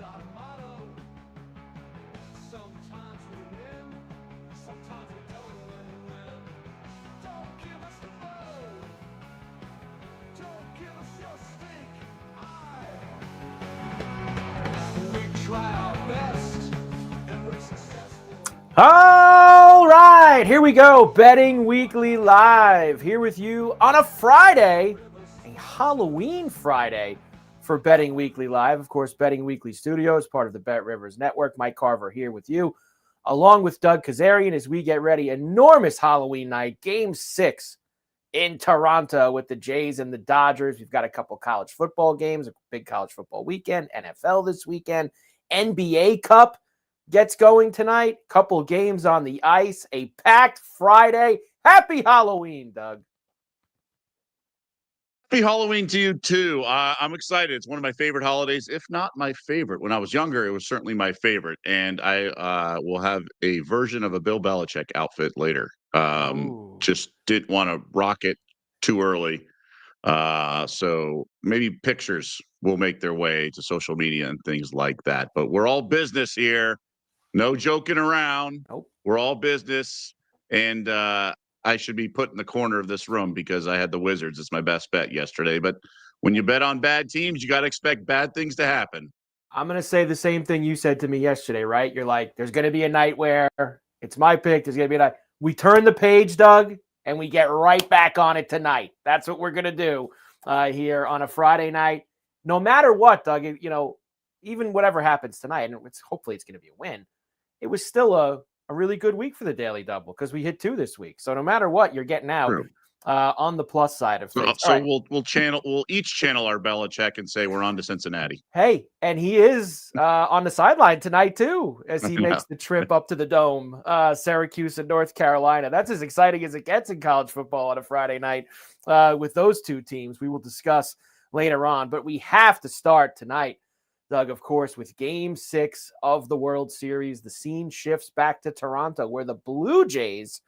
our motto. Sometimes we win, sometimes we don't win. Don't give us the blow. Don't give us your stink eye. We try our best and we're successful. All right, here we go. Betting Weekly Live. Here with you on a Friday, a Halloween Friday for Betting Weekly Live. Of course, Betting Weekly Studios, part of the BetRivers Network. Mike Carver here with you, along with Doug Kazarian as we get ready. Enormous Halloween night, Game 6 in Toronto with the Jays and the Dodgers. We've got a couple college football games, a big college football weekend, NFL this weekend, NBA Cup gets going tonight. Couple games on the ice, a packed Friday. Happy Halloween, Doug. Happy Halloween to you too. I'm excited. It's one of my favorite holidays, if not my favorite. When I was younger, it was certainly my favorite, and I will have a version of a Bill Belichick outfit later. Just didn't want to rock it too early, so maybe pictures will make their way to social media and things like that. But we're all business here. No joking around. Nope. We're all business. And I should be put in the corner of this room because I had the Wizards as my best bet yesterday. But when you bet on bad teams, you got to expect bad things to happen. I'm going to say the same thing you said to me yesterday, right? You're like, there's going to be a night where it's my pick. There's going to be a night. We turn the page, Doug, and we get right back on it tonight. That's what we're going to do here on a Friday night. No matter what, Doug, even whatever happens tonight, and hopefully it's going to be a win, it was still a really good week for the Daily Double because we hit 2 this week. So no matter what, you're getting out on the plus side of things. So we'll each channel our Belichick and say we're on to Cincinnati. Hey, and he is on the sideline tonight too as he makes the trip up to the Dome, Syracuse and North Carolina. That's as exciting as it gets in college football on a Friday night with those two teams. We will discuss later on, but we have to start tonight, Doug, of course, with Game 6 of the World Series. The scene shifts back to Toronto, where the Blue Jays,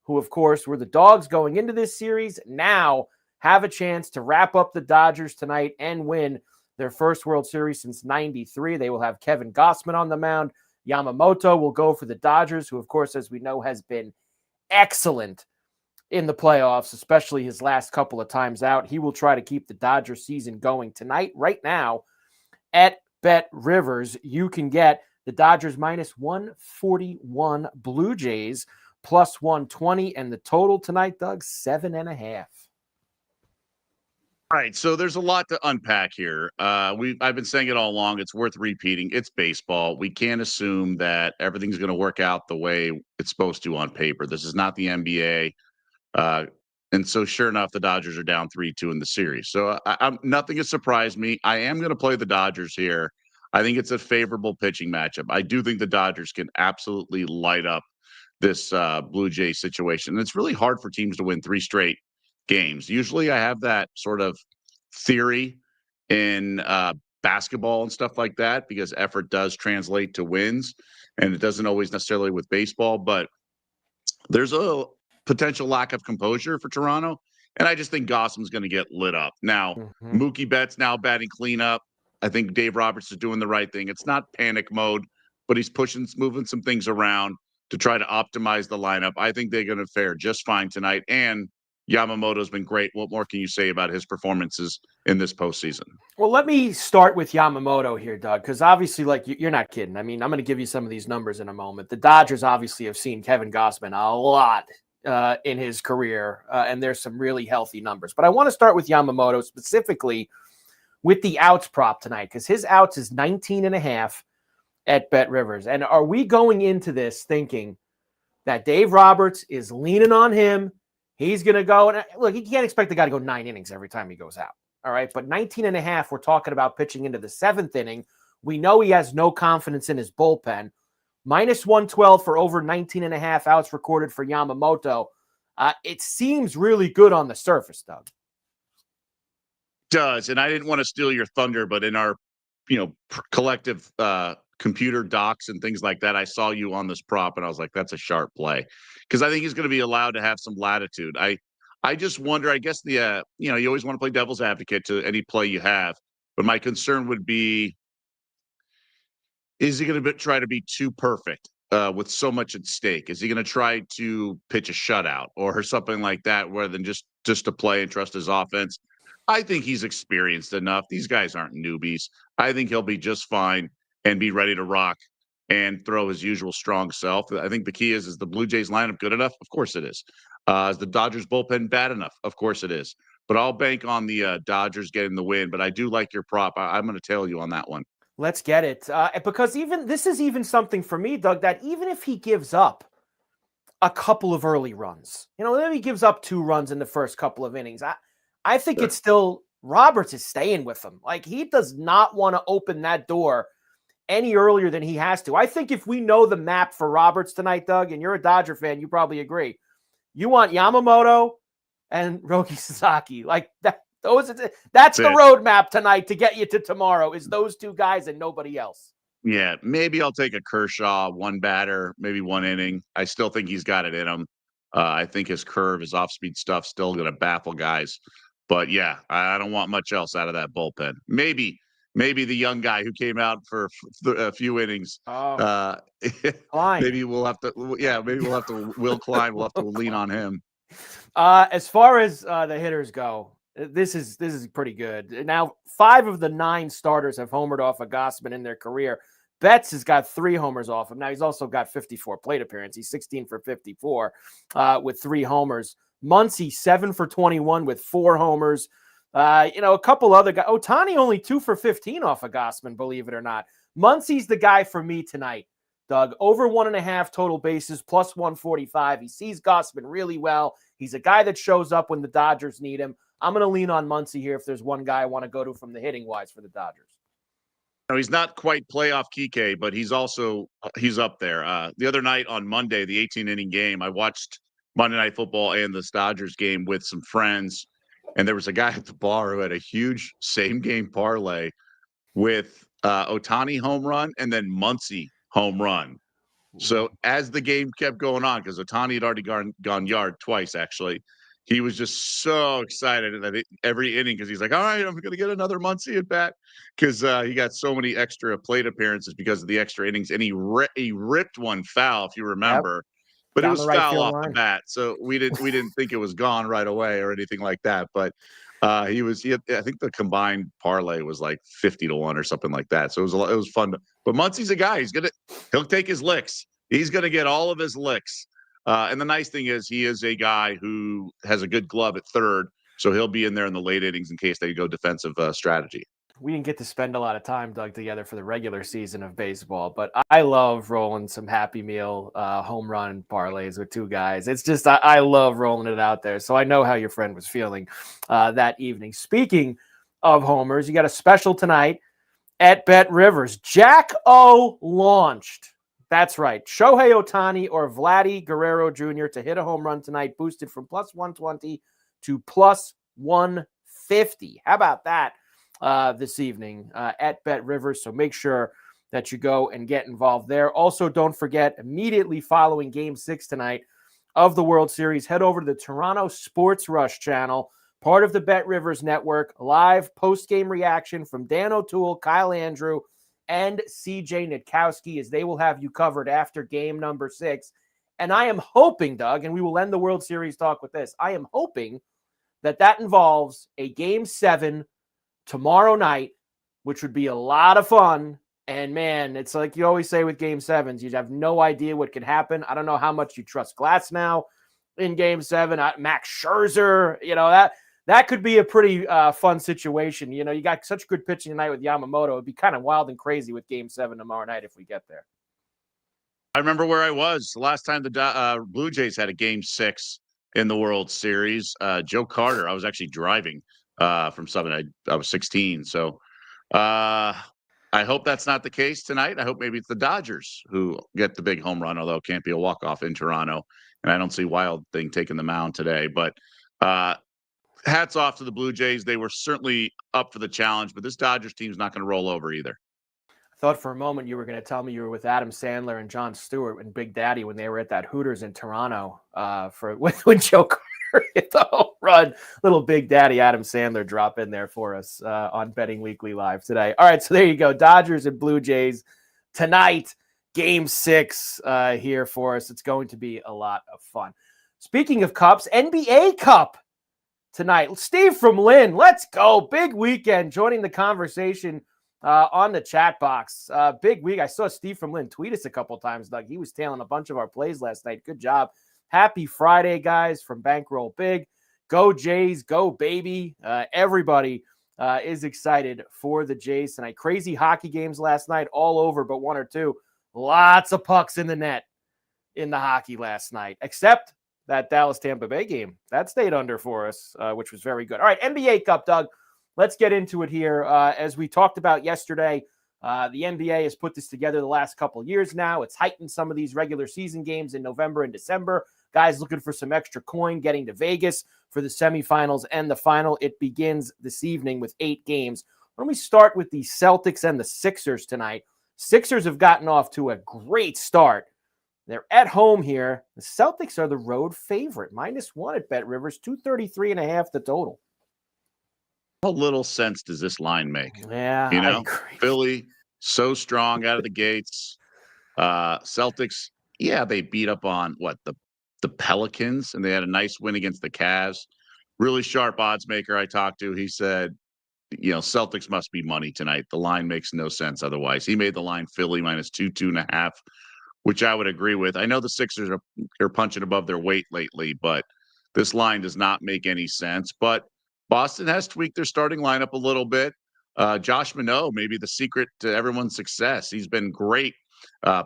who, of course, were the dogs going into this series, now have a chance to wrap up the Dodgers tonight and win their first World Series since '93. They will have Kevin Gausman on the mound. Yamamoto will go for the Dodgers, who, of course, as we know, has been excellent in the playoffs, especially his last couple of times out. He will try to keep the Dodgers season going tonight. Right now, at BetRivers, you can get the Dodgers minus 141, Blue Jays plus 120, and the total tonight, Doug, 7.5. All right, so there's a lot to unpack here. I've been saying it all along. It's worth repeating. It's baseball. We can't assume that everything's going to work out the way it's supposed to on paper. This is not the NBA. And so, sure enough, the Dodgers are down 3-2 in the series. So, nothing has surprised me. I am going to play the Dodgers here. I think it's a favorable pitching matchup. I do think the Dodgers can absolutely light up this Blue Jay situation. And it's really hard for teams to win 3 straight games. Usually, I have that sort of theory in basketball and stuff like that because effort does translate to wins, and it doesn't always necessarily with baseball. But there's a potential lack of composure for Toronto, and I just think Gossham's going to get lit up. Now, Mookie Betts now batting cleanup. I think Dave Roberts is doing the right thing. It's not panic mode, but he's moving some things around to try to optimize the lineup. I think they're going to fare just fine tonight, and Yamamoto's been great. What more can you say about his performances in this postseason? Well, let me start with Yamamoto here, Doug, because obviously, you're not kidding. I mean, I'm going to give you some of these numbers in a moment. The Dodgers obviously have seen Kevin Gausman a lot in his career, and there's some really healthy numbers. But I want to start with Yamamoto specifically with the outs prop tonight, because his outs is 19.5 at BetRivers. And are we going into this thinking that Dave Roberts is leaning on him? He's going to go, and look, he can't expect the guy to go 9 innings every time he goes out. All right. But 19.5, we're talking about pitching into the 7th inning. We know he has no confidence in his bullpen. Minus 112 for over 19.5 outs recorded for Yamamoto. It seems really good on the surface, Doug. Does, and I didn't want to steal your thunder, but in our, collective computer docs and things like that, I saw you on this prop, and I was like, that's a sharp play, because I think he's going to be allowed to have some latitude. I just wonder. I guess you always want to play devil's advocate to any play you have, but my concern would be Is he going to try to be too perfect with so much at stake? Is he going to try to pitch a shutout or something like that, rather than just to play and trust his offense? I think he's experienced enough. These guys aren't newbies. I think he'll be just fine and be ready to rock and throw his usual strong self. I think the key is the Blue Jays lineup good enough? Of course it is. Is the Dodgers bullpen bad enough? Of course it is. But I'll bank on the Dodgers getting the win. But I do like your prop. I'm going to tell you on that one. Let's get it. Because this is even something for me, Doug, that even if he gives up a couple of early runs, maybe he gives up 2 runs in the first couple of innings, I think Sure. it's still Roberts is staying with him. Like, he does not want to open that door any earlier than he has to. I think if we know the map for Roberts tonight, Doug, and you're a Dodger fan, you probably agree. You want Yamamoto and Roki Sasaki. Like that. That's the roadmap tonight to get you to tomorrow, is those 2 guys and nobody else. Yeah, maybe I'll take a Kershaw, 1 batter, maybe 1 inning. I still think he's got it in him. I think his curve, his off-speed stuff, still going to baffle guys. But yeah, I don't want much else out of that bullpen. Maybe the young guy who came out for a few innings. Maybe we'll have to. Yeah, maybe we'll have to. Will Klein. We'll have to lean on him. As far as the hitters go, this is pretty good. Now, 5 of the 9 starters have homered off of Gausman in their career. Betts has got 3 homers off him. Now, he's also got 54 plate appearances. He's 16 for 54 with 3 homers. Muncy, 7 for 21 with 4 homers. A couple other guys. Ohtani only 2 for 15 off of Gausman, believe it or not. Muncy's the guy for me tonight, Doug. Over 1.5 total bases, plus 145. He sees Gausman really well. He's a guy that shows up when the Dodgers need him. I'm going to lean on Muncy here if there's one guy I want to go to from the hitting wise for the Dodgers. No, he's not quite playoff Kike, but he's up there. The other night on Monday, the 18-inning game, I watched Monday Night Football and the Dodgers game with some friends, and there was a guy at the bar who had a huge same-game parlay with Ohtani home run and then Muncy home run. So as the game kept going on, because Ohtani had already gone yard twice, actually, he was just so excited that every inning, because he's like, all right, I'm going to get another Muncy at bat, because he got so many extra plate appearances because of the extra innings, and he ripped one foul, if you remember. Yep. But it was foul off the bat, so we didn't think it was gone right away or anything like that. But I think the combined parlay was like 50-1 or something like that. So it was fun. But Muncy's a guy. He'll take his licks. He's gonna get all of his licks. And the nice thing is he is a guy who has a good glove at third, so he'll be in there in the late innings in case they go defensive strategy. We didn't get to spend a lot of time, Doug, together for the regular season of baseball, but I love rolling some Happy Meal home run parlays with 2 guys. It's just, I love rolling it out there. So I know how your friend was feeling that evening. Speaking of homers, you got a special tonight at BetRivers. Jack O launched. That's right. Shohei Ohtani or Vladdy Guerrero Jr. to hit a home run tonight, boosted from plus 120 to plus 150. How about that? This evening at BetRivers. So make sure that you go and get involved there. Also, don't forget, immediately following Game 6 tonight of the World Series, head over to the Toronto Sports Rush channel, part of the BetRivers Network. Live post-game reaction from Dan O'Toole, Kyle Andrew, and CJ Nitkowski, as they will have you covered after game number 6. And I am hoping, Doug, and we will end the World Series talk with this, I am hoping that involves a Game 7 tomorrow night, which would be a lot of fun. And man, it's like you always say with Game 7s, you have no idea what could happen. I don't know how much you trust Glass now in Game 7. Max Scherzer, that could be a pretty fun situation. You got such good pitching tonight with Yamamoto. It'd be kind of wild and crazy with Game 7 tomorrow night if we get there. I remember where I was the last time the Blue Jays had a Game 6 in the World Series. Joe Carter, I was actually driving from Southern. I was 16. So I hope that's not the case tonight. I hope maybe it's the Dodgers who get the big home run, although it can't be a walk-off in Toronto. And I don't see Wild Thing taking the mound today. But hats off to the Blue Jays. They were certainly up for the challenge, but this Dodgers team's not going to roll over either. I thought for a moment you were going to tell me you were with Adam Sandler and Jon Stewart and Big Daddy when they were at that Hooters in Toronto when Joe Carter hit the home run. Little Big Daddy Adam Sandler drop in there for us on Betting Weekly Live today. All right, so there you go. Dodgers and Blue Jays tonight. Game 6 here for us. It's going to be a lot of fun. Speaking of cups, NBA Cup tonight. Steve from Lynn, let's go. Big weekend. Joining the conversation on the chat box. Big week. I saw Steve from Lynn tweet us a couple times, Doug. He was tailing a bunch of our plays last night. Good job. Happy Friday, guys, from Bankroll Big. Go Jays, go baby. Everybody is excited for the Jays tonight. Crazy hockey games last night, all over but one or two. Lots of pucks in the net in the hockey last night, except that Dallas-Tampa Bay game. That stayed under for us, which was very good. All right, NBA Cup, Doug. Let's get into it here. As we talked about yesterday, the NBA has put this together the last couple years now. It's heightened some of these regular season games in November and December. Guys looking for some extra coin, getting to Vegas for the semifinals and the final. It begins this evening with 8 games. Why don't we start with the Celtics and the Sixers tonight? Sixers have gotten off to a great start. They're at home here. The Celtics are the road favorite. -1 at BetRivers, 233.5 the total. How little sense does this line make? Yeah, You I know, agree. Philly, so strong out of the gates. Celtics, yeah, they beat up on the Pelicans, and they had a nice win against the Cavs. Really sharp odds maker I talked to. He said, Celtics must be money tonight. The line makes no sense otherwise. He made the line Philly -2, 2.5, which I would agree with. I know the Sixers are punching above their weight lately, but this line does not make any sense. But Boston has tweaked their starting lineup a little bit. Josh Minot may be the secret to everyone's success. He's been great.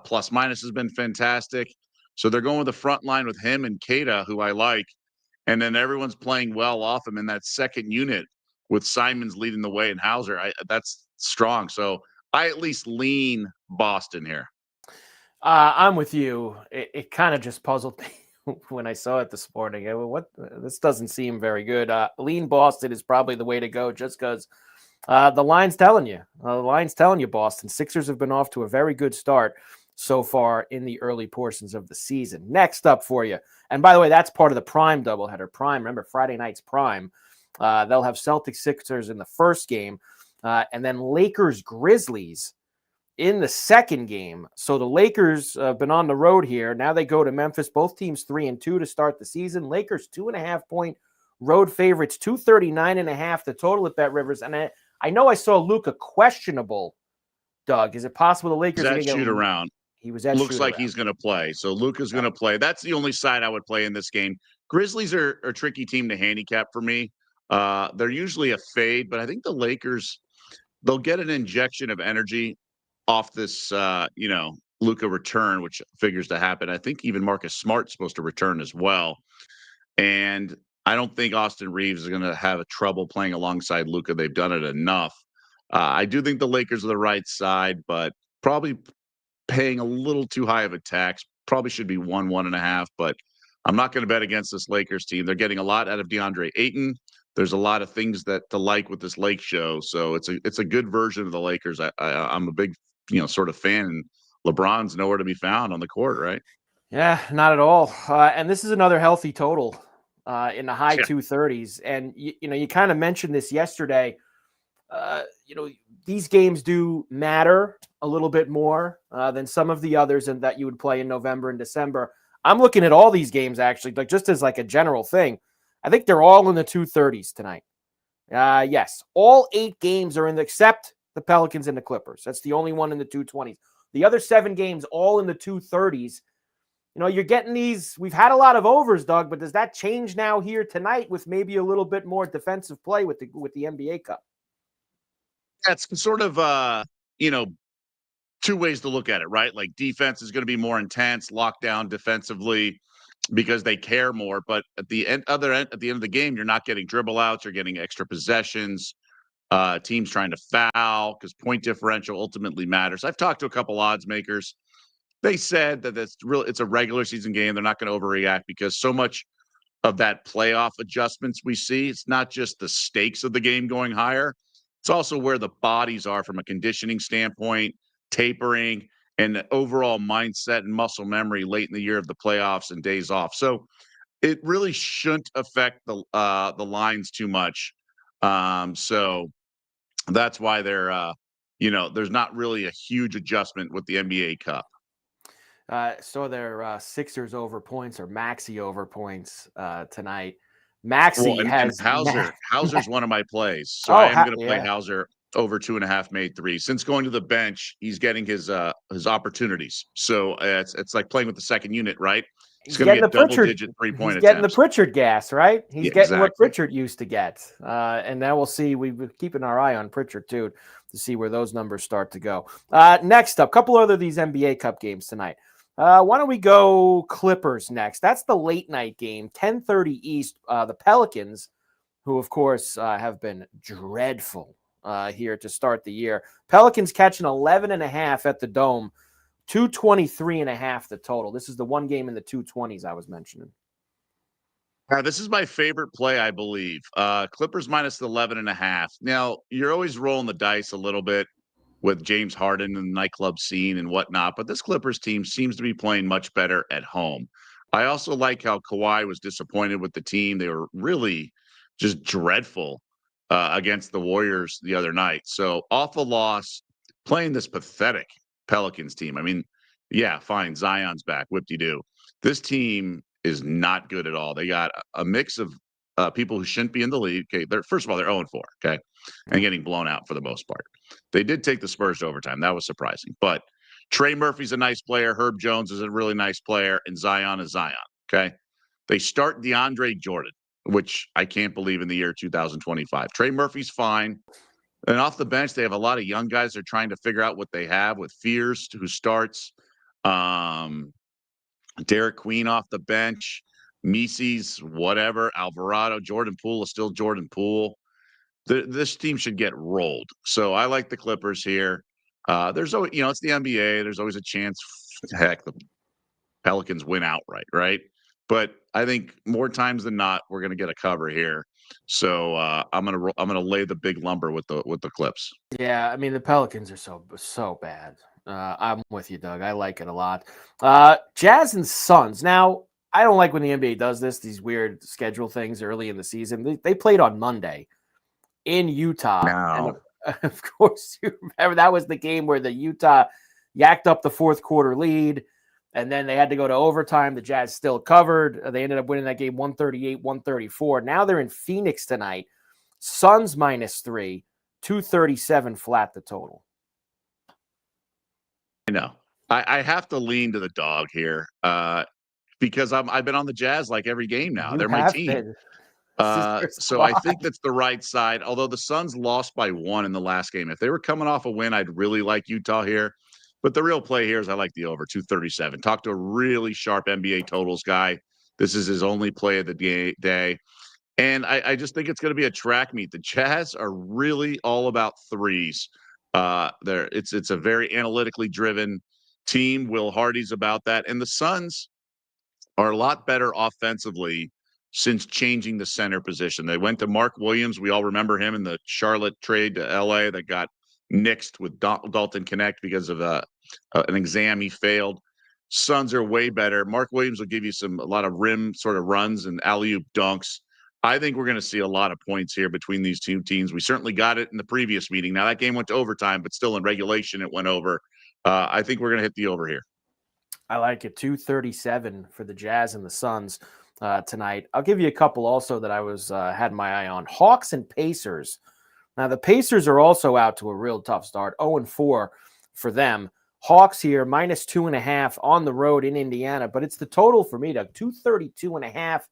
Plus minus has been fantastic. So they're going with the front line with him and Keita, who I like. And then everyone's playing well off him in that second unit with Simons leading the way and Hauser. That's strong. So I at least lean Boston here. I'm with you. It kind of just puzzled me when I saw it this morning. This doesn't seem very good. Lean Boston is probably the way to go just because the line's telling you. The line's telling you Boston. Sixers have been off to a very good start so far in the early portions of the season. Next up for you. And by the way, that's part of the Prime doubleheader. Prime, remember, Friday night's Prime. They'll have Celtics Sixers in the first game, and then Lakers Grizzlies in the second game. So the Lakers have been on the road here. Now they go to Memphis. Both teams 3-2 to start the season. Lakers 2.5-point road favorites, 239.5 the total at BetRivers. And I know I saw Luka questionable. Doug, is it possible the Lakers are shoot around? He was at looks like he's going to play. So Luka's going to play. That's the only side I would play in this game. Grizzlies are a tricky team to handicap for me. They're usually a fade, but I think the Lakers, they'll get an injection of energy off this, Luka return, which figures to happen. I think even Marcus Smart's supposed to return as well. And I don't think Austin Reeves is going to have a trouble playing alongside Luka. They've done it enough. I do think the Lakers are the right side, but probably paying a little too high of a tax. Probably should be 1.5, but I'm not going to bet against this Lakers team. They're getting a lot out of DeAndre Ayton. There's a lot of things to like with this Lake show. So it's a good version of the Lakers. I'm a big, sort of fan, and LeBron's nowhere to be found on the court, right? Yeah, not at all. And this is another healthy total in the high 230s. And, you kind of mentioned this yesterday. These games do matter a little bit more than some of the others and that you would play in November and December. I'm looking at all these games, actually, like just as like a general thing. I think they're all in the 230s tonight. Yes, all 8 games are except the Pelicans and the Clippers. That's the only one in the 220s. The other 7 games, all in the 230s. You're getting these. We've had a lot of overs, Doug, but does that change now here tonight with maybe a little bit more defensive play with the NBA Cup? That's sort of, two ways to look at it, right? Like defense is going to be more intense, lockdown defensively because they care more. But at the end of the game, you're not getting dribble outs. You're getting extra possessions. Teams trying to foul because point differential ultimately matters. I've talked to a couple odds makers. They said that it's a regular season game. They're not going to overreact because so much of that playoff adjustments we see, it's not just the stakes of the game going higher. It's also where the bodies are from a conditioning standpoint, tapering, and the overall mindset and muscle memory late in the year of the playoffs and days off. So it really shouldn't affect the lines too much. So that's why they're there's not really a huge adjustment with the NBA Cup. So they're Sixers over points or Maxey over points tonight. Maxey And has Hauser's one of my plays, so I am going to play Hauser over 2.5 made three. Since going to the bench, he's getting his opportunities. So it's like playing with the second unit, right? He's going to get double-digit 3-point attempts. He's getting the Pritchard gas, right? He's getting exactly what Pritchard used to get. And now we'll see. We're keeping our eye on Pritchard, too, to see where those numbers start to go. Next up, a couple other of these NBA Cup games tonight. Why don't we go Clippers next? That's the late night game, 10:30 East. The Pelicans, who, of course, have been dreadful here to start the year. Pelicans catching 11.5 at the Dome. 223.5 the total. This is the one game in the 220s I was mentioning. This is my favorite play, I believe. Clippers minus 11.5. Now, you're always rolling the dice a little bit with James Harden and the nightclub scene and whatnot, but this Clippers team seems to be playing much better at home. I also like how Kawhi was disappointed with the team. They were really just dreadful against the Warriors the other night. So off a loss, playing this pathetic Pelicans team. I mean, yeah, fine. Zion's back. Whip-de-doo. This team is not good at all. They got a mix of people who shouldn't be in the league. Okay, first of all, they're 0-4. Okay, and getting blown out for the most part. They did take the Spurs to overtime. That was surprising. But Trey Murphy's a nice player. Herb Jones is a really nice player, and Zion is Zion. Okay, they start DeAndre Jordan, which I can't believe in the year 2025. Trey Murphy's fine. And off the bench, they have a lot of young guys they're trying to figure out what they have with Fears, who starts. Derek Queen off the bench. Mises, whatever. Alvarado. Jordan Poole is still Jordan Poole. This team should get rolled. So I like the Clippers here. There's always, it's the NBA. There's always a chance, heck, the Pelicans win outright, right? But I think more times than not, we're going to get a cover here. So I'm gonna lay the big lumber with the Clips. Yeah, I mean the Pelicans are so bad. I'm with you, Doug. I like it a lot. Jazz and Suns. Now I don't like when the NBA does this. These weird schedule things early in the season. They played on Monday in Utah. No. And of course, you remember that was the game where the Utah yacked up the fourth quarter lead. And then they had to go to overtime. The Jazz still covered. They ended up winning that game 138-134. Now they're in Phoenix tonight. Suns -3, 237 flat the total. I know. I have to lean to the dog here because I've been on the Jazz like every game now. They're my team. So I think that's the right side. Although the Suns lost by 1 in the last game. If they were coming off a win, I'd really like Utah here. But the real play here is I like the over 237. Talk to a really sharp NBA totals guy. This is his only play of the day. And I just think it's going to be a track meet. The Jazz are really all about threes. It's a very analytically driven team. Will Hardy's about that. And the Suns are a lot better offensively since changing the center position. They went to Mark Williams. We all remember him in the Charlotte trade to LA that got nixed with Dalton Connect because of an exam he failed. Suns are way better. Mark Williams will give you a lot of rim sort of runs and alley-oop dunks. I think we're going to see a lot of points here between these two teams. We certainly got it in the previous meeting. Now that game went to overtime, but still in regulation it went over. I think we're going to hit the over here. I like it. 237 for the Jazz and the Suns tonight. I'll give you a couple also that I was had my eye on. Hawks and Pacers. Now the Pacers are also out to a real tough start. 0-4 for them. Hawks here -2.5 on the road in Indiana, but it's the total for me, Doug. 232.5.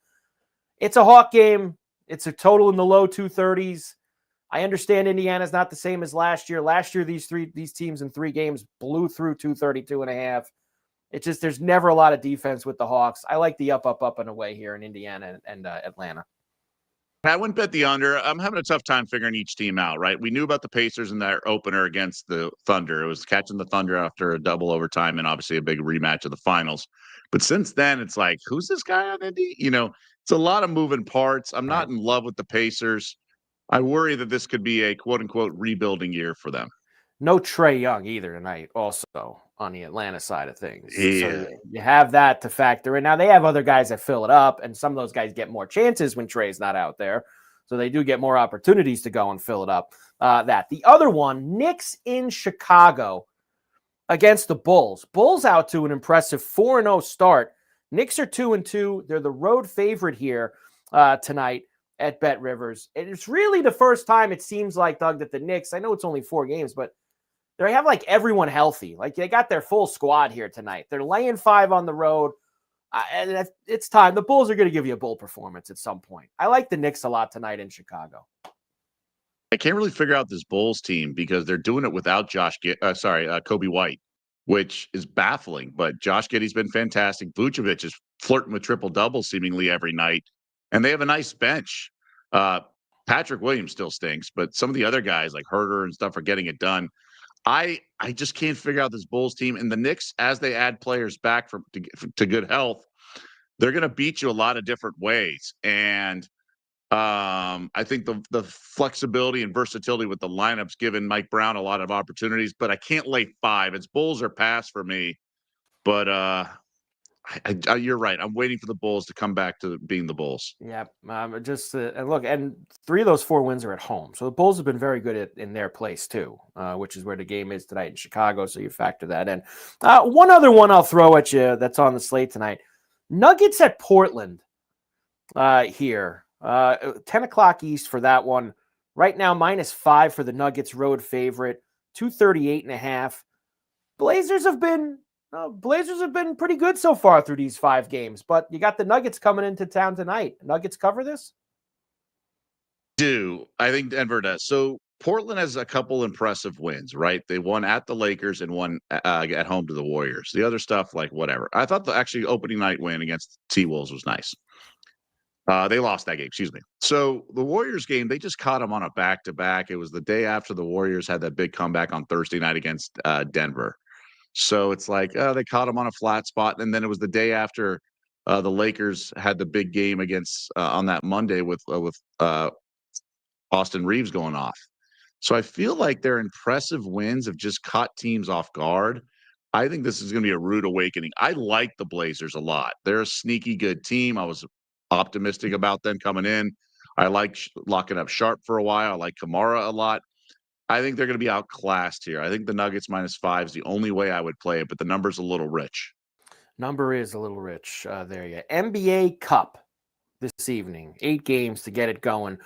It's a Hawk game. It's a total in the low 230s. I understand Indiana's not the same as last year. Last year, these teams in 3 games blew through 232.5. It's just there's never a lot of defense with the Hawks. I like the up and away here in Indiana and Atlanta. I wouldn't bet the under. I'm having a tough time figuring each team out, right? We knew about the Pacers in their opener against the Thunder. It was catching the Thunder after a double overtime and obviously a big rematch of the finals. But since then, it's like, who's this guy on Indy? It's a lot of moving parts. I'm not in love with the Pacers. I worry that this could be a quote-unquote rebuilding year for them. No Trae Young either tonight also on the Atlanta side of things. Yeah. So you have that to factor in. Now, they have other guys that fill it up, and some of those guys get more chances when Trae's not out there. So they do get more opportunities to go and fill it up. The other one, Knicks in Chicago against the Bulls. Bulls out to an impressive 4-0 start. Knicks are 2-2. They're the road favorite here tonight at BetRivers. It's really the first time it seems like, Doug, that the Knicks, I know it's only 4 games, but they have like everyone healthy. Like they got their full squad here tonight. They're laying 5 on the road. And it's time. The Bulls are going to give you a Bull performance at some point. I like the Knicks a lot tonight in Chicago. I can't really figure out this Bulls team because they're doing it without Kobe White, which is baffling. But Josh Giddey's been fantastic. Vucevic is flirting with triple doubles seemingly every night, and they have a nice bench. Patrick Williams still stinks, but some of the other guys like Herter and stuff are getting it done. I just can't figure out this Bulls team. And the Knicks, as they add players back to good health, they're going to beat you a lot of different ways. And I think the flexibility and versatility with the lineups given Mike Brown a lot of opportunities, but I can't lay 5. It's Bulls or pass for me. But you're right. I'm waiting for the Bulls to come back to being the Bulls. Yeah, and look, and 3 of those 4 wins are at home. So the Bulls have been very good in their place too, which is where the game is tonight in Chicago. So you factor that in. One other one I'll throw at you that's on the slate tonight: Nuggets at Portland. Here, 10 o'clock East for that one. Right now, -5 for the Nuggets, road favorite, 238.5. Blazers have been pretty good so far through these 5 games, but you got the Nuggets coming into town tonight. Nuggets cover this? I think Denver does. So Portland has a couple impressive wins, right? They won at the Lakers and won at home to the Warriors. The other stuff, like whatever. I thought the actually opening night win against T-Wolves was nice. They lost that game, excuse me. So the Warriors game, they just caught them on a back-to-back. It was the day after the Warriors had that big comeback on Thursday night against Denver. So it's like they caught him on a flat spot. And then it was the day after the Lakers had the big game against on that Monday with Austin Reeves going off. So I feel like their impressive wins have just caught teams off guard. I think this is going to be a rude awakening. I like the Blazers a lot. They're a sneaky good team. I was optimistic about them coming in. I like locking up Sharp for a while. I like Kamara a lot. I think they're going to be outclassed here. I think the Nuggets -5 is the only way I would play it, but the number's a little rich. Number is a little rich. There you go. NBA Cup this evening. 8 games to get it going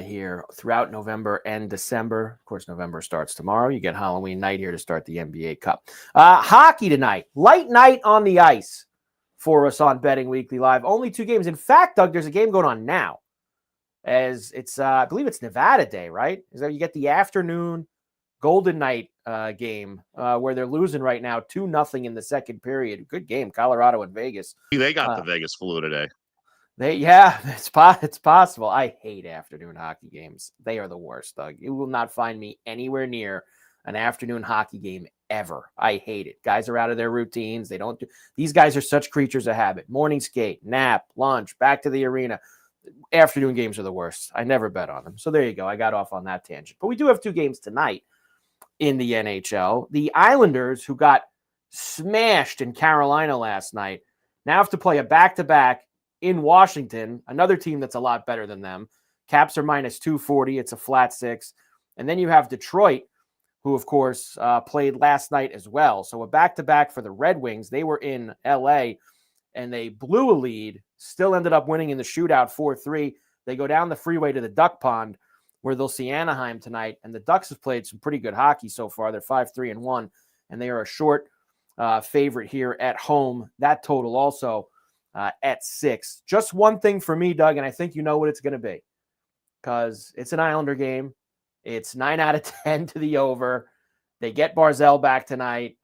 here throughout November and December. Of course, November starts tomorrow. You get Halloween night here to start the NBA Cup. Hockey tonight. Light night on the ice for us on Betting Weekly Live. Only 2 games. In fact, Doug, there's a game going on now. As it's, I believe it's Nevada Day, right? Is that you get the afternoon Golden Knight game where they're losing right now 2-0 in the second period. Good game, Colorado and Vegas. They got the Vegas flu today. It's possible. I hate afternoon hockey games. They are the worst, Doug. You will not find me anywhere near an afternoon hockey game ever. I hate it. Guys are out of their routines. These guys are such creatures of habit. Morning skate, nap, lunch, back to the arena. Afternoon games are the worst. I never bet on them. So there you go. I got off on that tangent. But we do have 2 games tonight in the NHL. The Islanders, who got smashed in Carolina last night, now have to play a back-to-back in Washington, another team that's a lot better than them. Caps are -240. It's a flat 6. And then you have Detroit, who, of course, played last night as well. So a back-to-back for the Red Wings. They were in L.A., and they blew a lead, still ended up winning in the shootout 4-3. They go down the freeway to the Duck Pond, where they'll see Anaheim tonight. And the Ducks have played some pretty good hockey so far. They're 5-3-1, and they are a short favorite here at home. That total also at 6. Just one thing for me, Doug, and I think you know what it's going to be, because it's an Islander game. It's 9 out of 10 to the over. They get Barzell back tonight.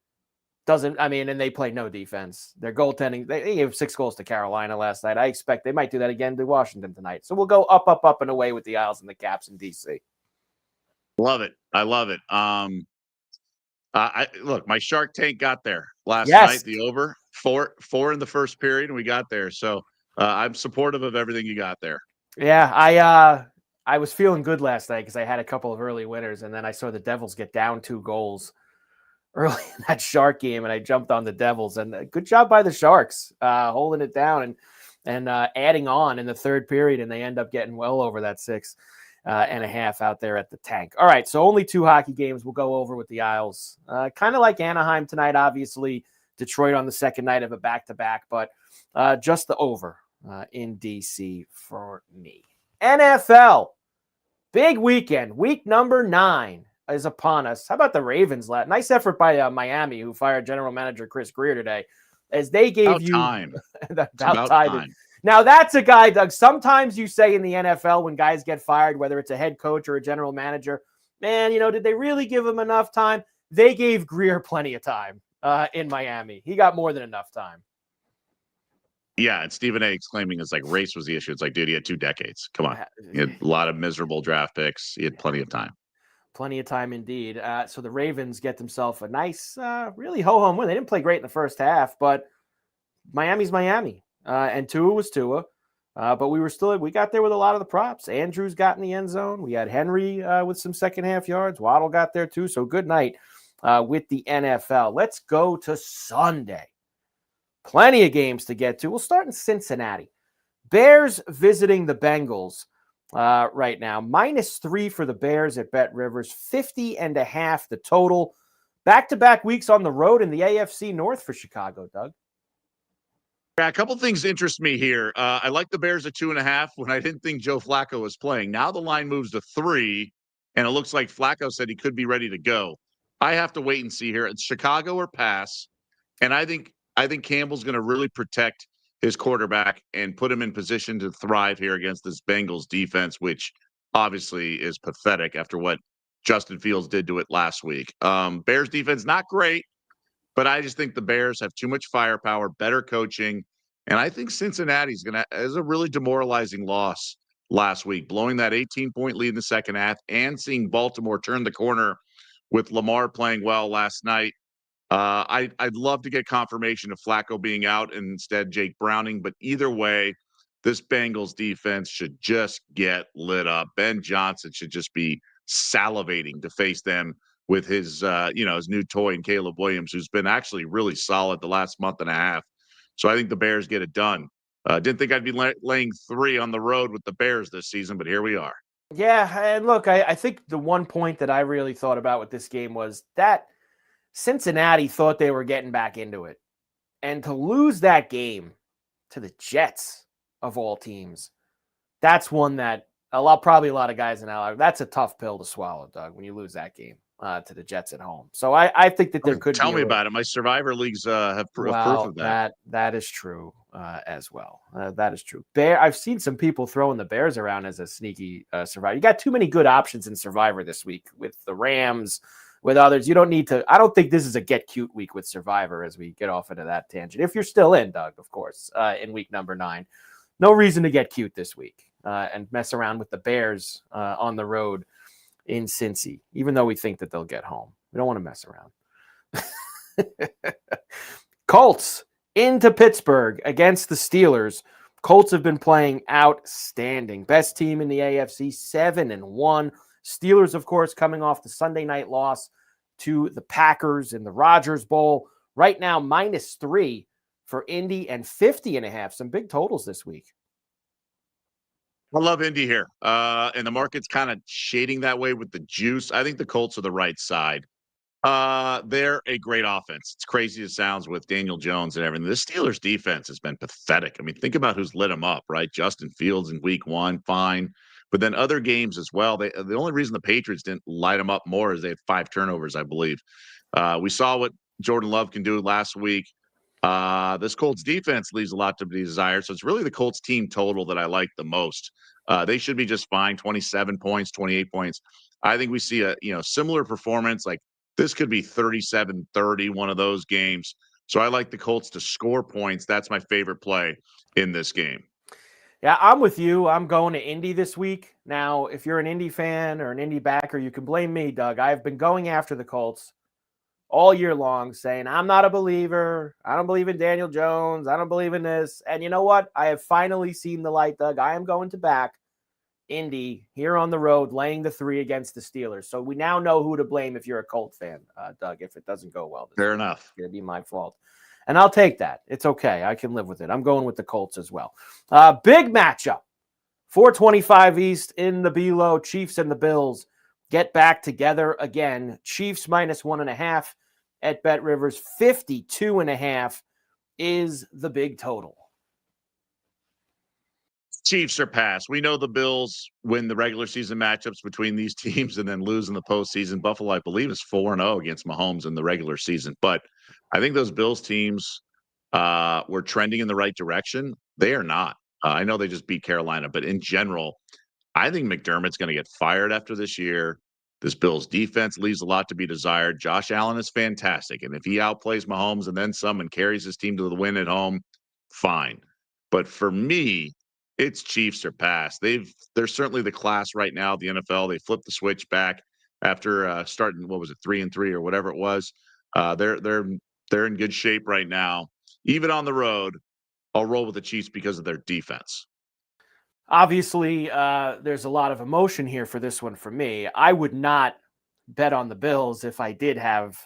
And they play no defense. Their goaltending, they gave 6 goals to Carolina last night. I expect they might do that again to Washington tonight. So we'll go up, up, up, and away with the Isles and the Caps in DC. Love it. I love it. Look, my Shark Tank got there last night, the over. 4 in the first period, and we got there. So I'm supportive of everything you got there. Yeah, I was feeling good last night because I had a couple of early winners, and then I saw the Devils get down 2 goals early in that Shark game, and I jumped on the Devils. And good job by the Sharks holding it down. And and adding on in the third period, and they end up getting well over that 6.5 out there at the tank. All right, so only 2 hockey games we'll go over with the Isles. Kind of like Anaheim tonight, obviously. Detroit on the second night of a back-to-back, but just the over in DC for me. NFL, big weekend. Week number 9 is upon us. How about the Ravens? Nice effort by Miami, who fired general manager Chris Greer today, as they gave About you time. about time. Now, that's a guy, Doug, sometimes you say in the NFL when guys get fired, whether it's a head coach or a general manager, man, did they really give him enough time? They gave Greer plenty of time in Miami. He got more than enough time. Yeah, and Stephen A. exclaiming it's like race was the issue. It's like, dude, he had 2 decades. Come on. He had a lot of miserable draft picks. He had plenty of time. Plenty of time indeed. So the Ravens get themselves a nice, really ho-hum win. They didn't play great in the first half, but Miami's Miami. And Tua was Tua. But we got there with a lot of the props. Andrews got in the end zone. We had Henry with some second half yards. Waddle got there too. So good night with the NFL. Let's go to Sunday. Plenty of games to get to. We'll start in Cincinnati. Bears visiting the Bengals right now. -3 for the Bears at BetRivers. 50.5 the total. Back-to-back weeks on the road in the AFC North for Chicago, Doug. Yeah, a couple things interest me here. I like the Bears at 2.5 when I didn't think Joe Flacco was playing. Now the line moves to 3, and it looks like Flacco said he could be ready to go. I have to wait and see here. It's Chicago or pass, and I think Campbell's going to really protect his quarterback and put him in position to thrive here against this Bengals defense, which obviously is pathetic after what Justin Fields did to it last week. Bears defense not great. But I just think the Bears have too much firepower, better coaching, and I think Cincinnati's is a really demoralizing loss last week, blowing that 18-point lead in the second half and seeing Baltimore turn the corner with Lamar playing well last night. I'd love to get confirmation of Flacco being out and instead Jake Browning, but either way, this Bengals defense should just get lit up. Ben Johnson should just be salivating to face them with his his new toy and Caleb Williams, who's been actually really solid the last month and a half. So I think the Bears get it done. Didn't think I'd be laying 3 on the road with the Bears this season, but here we are. Yeah, and look, I think the one point that I really thought about with this game was that Cincinnati thought they were getting back into it. And to lose that game to the Jets, of all teams, that's one that probably a lot of guys in LA, that's a tough pill to swallow, Doug, when you lose that game to the Jets at home. So I think that there could Tell me about it. My Survivor leagues have proof of that. That is true as well. That is true. I've seen some people throwing the Bears around as a sneaky Survivor. You got too many good options in Survivor this week with the Rams, with others. You don't need to. I don't think this is a get cute week with Survivor as we get off into that tangent. If you're still in, Doug, of course, in week number 9. No reason to get cute this week and mess around with the Bears on the road in Cincy, even though we think that they'll get home. We don't want to mess around. Colts into Pittsburgh against the Steelers. Colts have been playing outstanding. Best team in the AFC, 7-1. Steelers, of course, coming off the Sunday night loss to the Packers in the Rogers Bowl. Right now, -3 for Indy and 50.5. Some big totals this week. I love Indy here. And the market's kind of shading that way with the juice. I think the Colts are the right side. They're a great offense. It's crazy as it sounds with Daniel Jones and everything. The Steelers defense has been pathetic. I mean, think about who's lit them up, right? Justin Fields in week 1, fine. But then other games as well. The only reason the Patriots didn't light them up more is they had 5 turnovers, I believe. We saw what Jordan Love can do last week. This Colts defense leaves a lot to be desired. So it's really the Colts team total that I like the most. They should be just fine. 27 points, 28 points. I think we see a similar performance. Like this could be 37-30, one of those games. So I like the Colts to score points. That's my favorite play in this game. Yeah, I'm with you. I'm going to Indy this week. Now, if you're an Indy fan or an Indy backer, you can blame me, Doug. I've been going after the Colts all year long saying, I'm not a believer. I don't believe in Daniel Jones. I don't believe in this. And you know what? I have finally seen the light, Doug. I am going to back Indy here on the road, laying the 3 against the Steelers. So we now know who to blame if you're a Colt fan, Doug, if it doesn't go well. Fair enough. It's going to be my fault. And I'll take that. It's okay. I can live with it. I'm going with the Colts as well. Big matchup. 425 East in the below. Chiefs and the Bills get back together again. Chiefs -1.5 at BetRivers. 52.5 is the big total. Chiefs are past. We know the Bills win the regular season matchups between these teams and then lose in the postseason. Buffalo, I believe, is 4-0 against Mahomes in the regular season. But I think those Bills teams were trending in the right direction. They are not. I know they just beat Carolina, but in general, I think McDermott's going to get fired after this year. This Bills defense leaves a lot to be desired. Josh Allen is fantastic. And if he outplays Mahomes and then some and carries his team to the win at home, fine. But for me, it's Chiefs or pass. They're certainly the class right now, the NFL. They flipped the switch back after starting, what was it, 3-3 or whatever it was. They're in good shape right now. Even on the road, I'll roll with the Chiefs because of their defense. Obviously, there's a lot of emotion here for this one for me. I would not bet on the Bills if I didn't have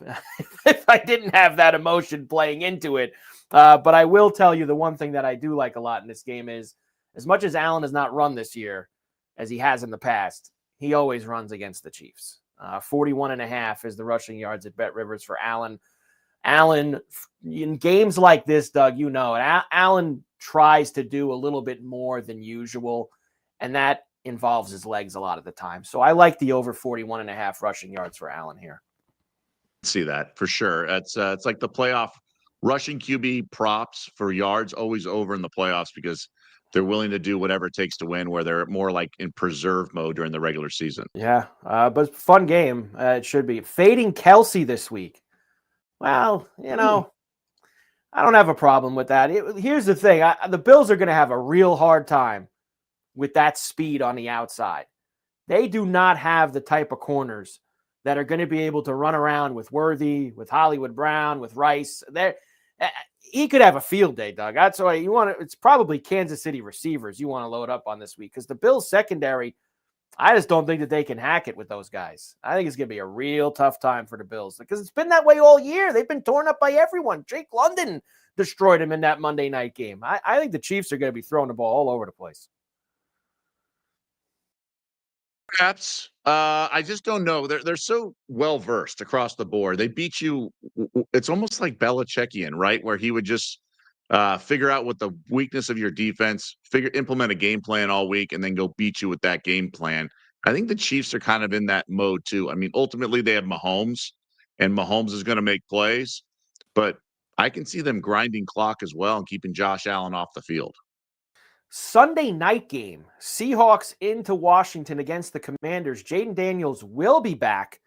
that emotion playing into it. But I will tell you the one thing that I do like a lot in this game is, as much as Allen has not run this year as he has in the past, he always runs against the Chiefs. 41.5 is the rushing yards at BetRivers for Allen. Allen, in games like this, Doug, you know it. Allen tries to do a little bit more than usual, and that involves his legs a lot of the time. So I like the over 41.5 rushing yards for Allen here. See that for sure. It's like the playoff rushing QB props for yards always over in the playoffs because they're willing to do whatever it takes to win, where they're more like in preserve mode during the regular season. Yeah, but fun game. It should be. Fading Kelsey this week. Well, you know, I don't have a problem with that. Here's the thing. The Bills are going to have a real hard time with that speed on the outside. They do not have the type of corners that are going to be able to run around with Worthy, with Hollywood Brown, with Rice. He could have a field day, Doug. That's why you want to. It's probably Kansas City receivers you want to load up on this week because the Bills secondary, I just don't think that they can hack it with those guys. I think it's going to be a real tough time for the Bills because it's been that way all year. They've been torn up by everyone. Jake London destroyed him in that Monday night game. I think the Chiefs are going to be throwing the ball all over the place. Perhaps. I just don't know. They're so well versed across the board. They beat you. It's almost like Belichickian, right? Where he would just figure out what the weakness of your defense, implement a game plan all week, and then go beat you with that game plan. I think the Chiefs are kind of in that mode too. I mean, ultimately they have Mahomes, and Mahomes is going to make plays, but I can see them grinding clock as well and keeping Josh Allen off the field. Sunday night game, Seahawks into Washington against the Commanders. Jaden Daniels will be back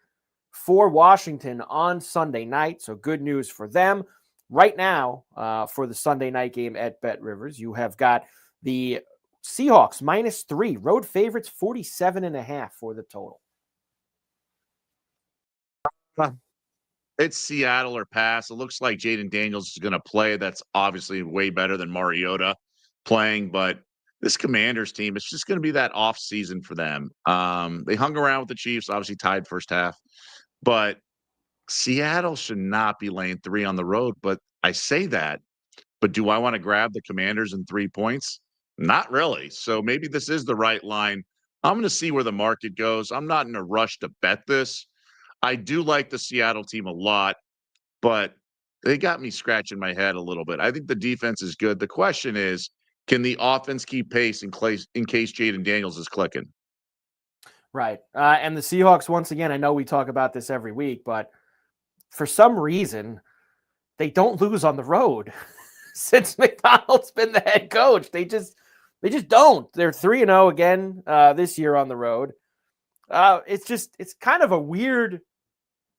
for Washington on Sunday night, so good news for them. Right now, for the Sunday night game at BetRivers, you have got the Seahawks -3, road favorites 47.5 for the total. It's Seattle or pass. It looks like Jaden Daniels is going to play. That's obviously way better than Mariota playing, but this Commanders team, it's just going to be that off season for them. They hung around with the Chiefs, obviously tied first half, but Seattle should not be laying 3 on the road. But I say that, but do I want to grab the Commanders in 3 points? Not really. So maybe this is the right line. I'm going to see where the market goes. I'm not in a rush to bet this. I do like the Seattle team a lot, but they got me scratching my head a little bit. I think the defense is good. The question is, can the offense keep pace in case Jaden Daniels is clicking? Right. And the Seahawks, once again, I know we talk about this every week, but for some reason, they don't lose on the road since McDonald's been the head coach. They just don't. They're 3-0 again this year on the road. It's kind of a weird,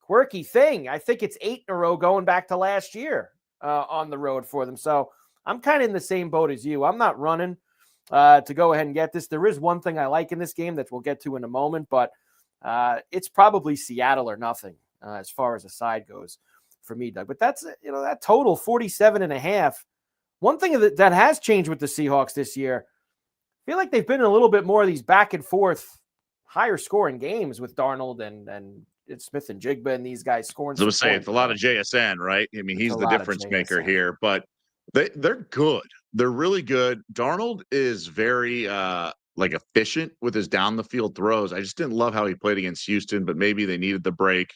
quirky thing. I think it's 8 in a row going back to last year on the road for them. So I'm kind of in the same boat as you. I'm not running to go ahead and get this. There is one thing I like in this game that we'll get to in a moment, but it's probably Seattle or nothing as far as the side goes for me, Doug. But that's, that total 47.5. One thing that has changed with the Seahawks this year, I feel like they've been in a little bit more of these back and forth, higher scoring games with Darnold and Smith and Jigba and these guys scoring. I was say it's a lot of JSN, right? I mean, he's the difference maker here, but they're good. They're really good. Darnold is very like efficient with his down the field throws. I just didn't love how he played against Houston, but maybe they needed the break.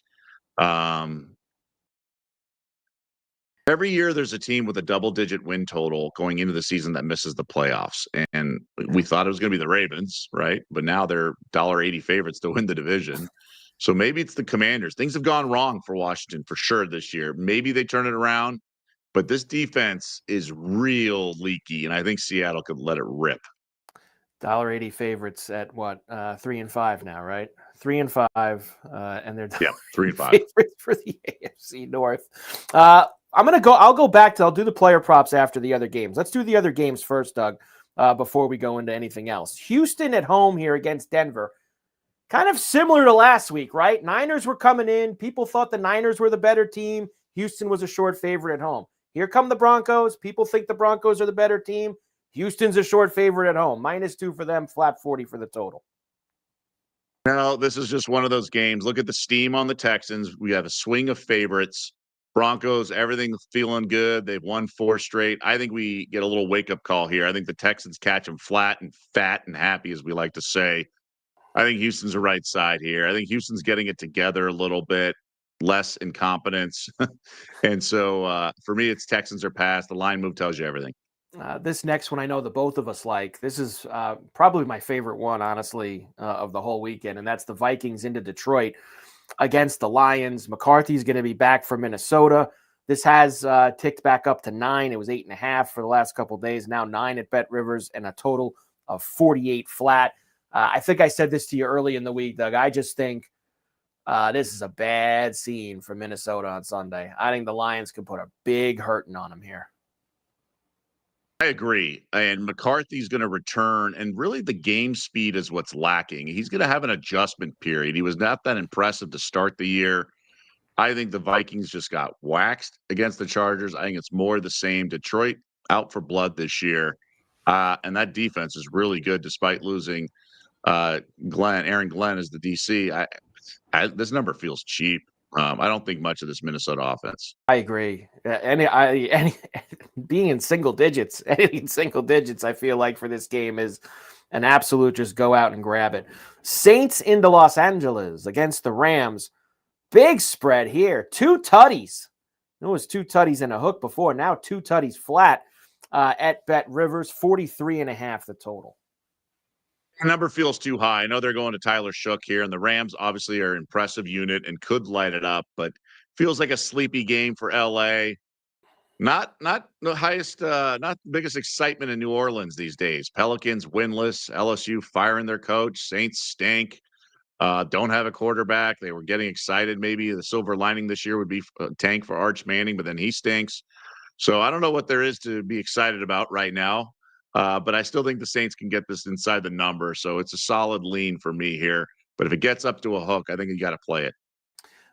Every year there's a team with a double-digit win total going into the season that misses the playoffs, and we thought it was going to be the Ravens, right? But now they're $1.80 favorites to win the division. So maybe it's the Commanders. Things have gone wrong for Washington for sure this year. Maybe they turn it around, but this defense is real leaky, and I think Seattle could let it rip. $1.80 favorites at what? 3-5 now, right? 3-5, and they're 3-5 favorites for the AFC North. I'll go back to, I'll do the player props after the other games. Let's do the other games first, Doug, before we go into anything else. Houston at home here against Denver. Kind of similar to last week, right? Niners were coming in. People thought the Niners were the better team. Houston was a short favorite at home. Here come the Broncos. People think the Broncos are the better team. Houston's a short favorite at home. -2 for them, flat 40 for the total. No, this is just one of those games. Look at the steam on the Texans. We have a swing of favorites. Broncos, everything's feeling good. They've won 4 straight. I think we get a little wake-up call here. I think the Texans catch them flat and fat and happy, as we like to say. I think Houston's the right side here. I think Houston's getting it together a little bit, less incompetence. And so for me, it's Texans or pass. The line move tells you everything. This next one I know the both of us like. This is probably my favorite one, honestly, of the whole weekend, and that's the Vikings into Detroit against the Lions. McCarthy's going to be back from Minnesota. This has ticked back up to 9. It was 8.5 for the last couple of days. Now 9 at BetRivers and a total of 48 flat. I think I said this to you early in the week, Doug. I just think this is a bad scene for Minnesota on Sunday. I think the Lions could put a big hurting on them here. I agree. And McCarthy's going to return, and really the game speed is what's lacking. He's going to have an adjustment period. He was not that impressive to start the year. I think the Vikings just got waxed against the Chargers. I think it's more the same. Detroit out for blood this year. And that defense is really good despite losing Aaron Glenn is the DC. This number feels cheap. I don't think much of this Minnesota offense. I agree. Being in single digits, anything in single digits, I feel like for this game is an absolute just go out and grab it. Saints into Los Angeles against the Rams. Big spread here. 2 tutties. It was 2 tutties and a hook before. Now 2 tutties flat at BetRivers. 43.5 the total. The number feels too high. I know they're going to Tyler Shook here, and the Rams obviously are an impressive unit and could light it up, but feels like a sleepy game for LA. Not the highest, not the biggest excitement in New Orleans these days. Pelicans winless, LSU firing their coach, Saints stink. Don't have a quarterback. They were getting excited. Maybe the silver lining this year would be a tank for Arch Manning, but then he stinks. So I don't know what there is to be excited about right now. But I still think the Saints can get this inside the number. So it's a solid lean for me here. But if it gets up to a hook, I think you got to play it.